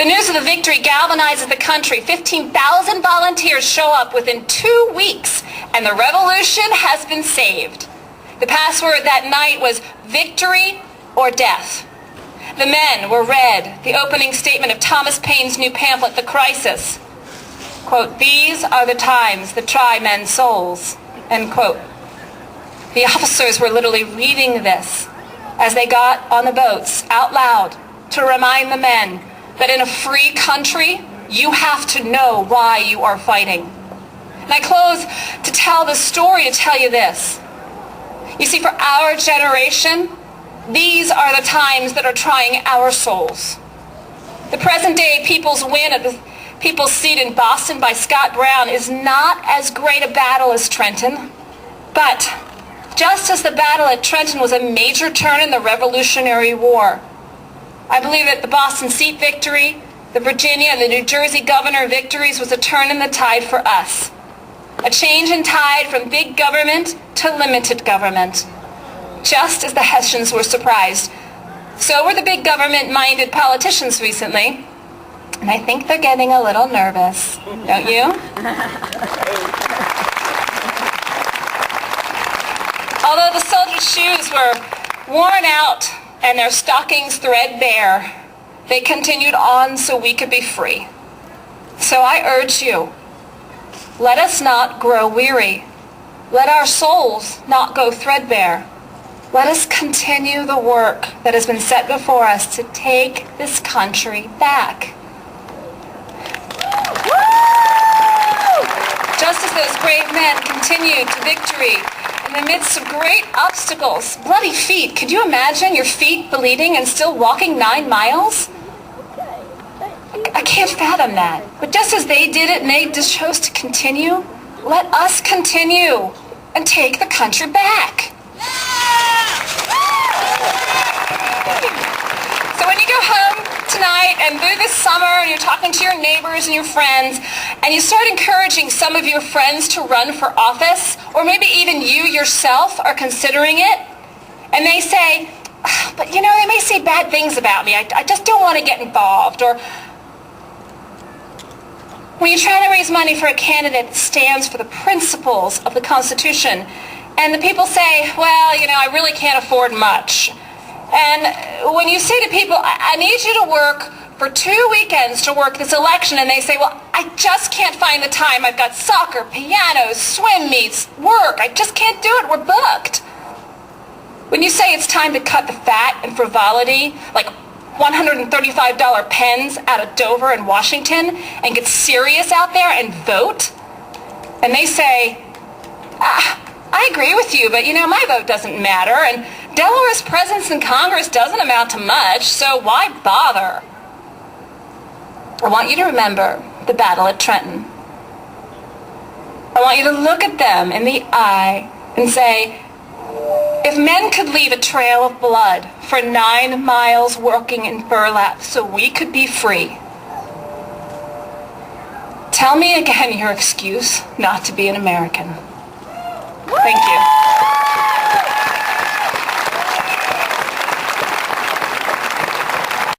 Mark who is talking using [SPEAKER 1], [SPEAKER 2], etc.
[SPEAKER 1] The news of the victory galvanizes the country. 15,000 volunteers show up within 2 weeks, and the revolution has been saved. The password that night was victory or death. The men were read the opening statement of Thomas Paine's new pamphlet, The Crisis. Quote, "These are the times that try men's souls," end quote. The officers were literally reading this as they got on the boats out loud to remind the men that in a free country, you have to know why you are fighting. And I close to tell the story to tell you this. You see, for our generation, these are the times that are trying our souls. The present day People's win at the People's seat in Boston by Scott Brown is not as great a battle as Trenton, but just as the battle at Trenton was a major turn in the Revolutionary War, I believe that the Boston seat victory, the Virginia and the New Jersey governor victories was a turn in the tide for us. A change in tide from big government to limited government. Just as the Hessians were surprised, so were the big government-minded politicians recently. And I think they're getting a little nervous, don't you? Although the soldiers' shoes were worn out and their stockings threadbare, they continued on so we could be free. So I urge you, let us not grow weary. Let our souls not go threadbare. Let us continue the work that has been set before us to take this country back. Just as those brave men continued to victory in the midst of great obstacles, bloody feet. Could you imagine your feet bleeding and still walking 9 miles? I can't fathom that. But just as they did it and they just chose to continue, let us continue and take the country back. So when you go home tonight and through this summer and you're talking to your neighbors and your friends and you start encouraging some of your friends to run for office, or maybe even you yourself are considering it, and they say, but you know, they may say bad things about me. I just don't want to get involved. Or when you're trying to raise money for a candidate that stands for the principles of the Constitution, and the people say, well, you know, I really can't afford much. And when you say to people, I need you to work for 2 weekends to work this election, and they say, well, I just can't find the time. I've got soccer, piano, swim meets, work. I just can't do it. We're booked. When you say it's time to cut the fat and frivolity, like $135 pens out of Dover and Washington, and get serious out there and vote, and they say, I agree with you, but you know, my vote doesn't matter, and Delaware's presence in Congress doesn't amount to much, so why bother? I want you to remember the battle at Trenton. I want you to look at them in the eye and say, if men could leave a trail of blood for 9 miles working in burlap so we could be free, tell me again your excuse not to be an American. Thank you.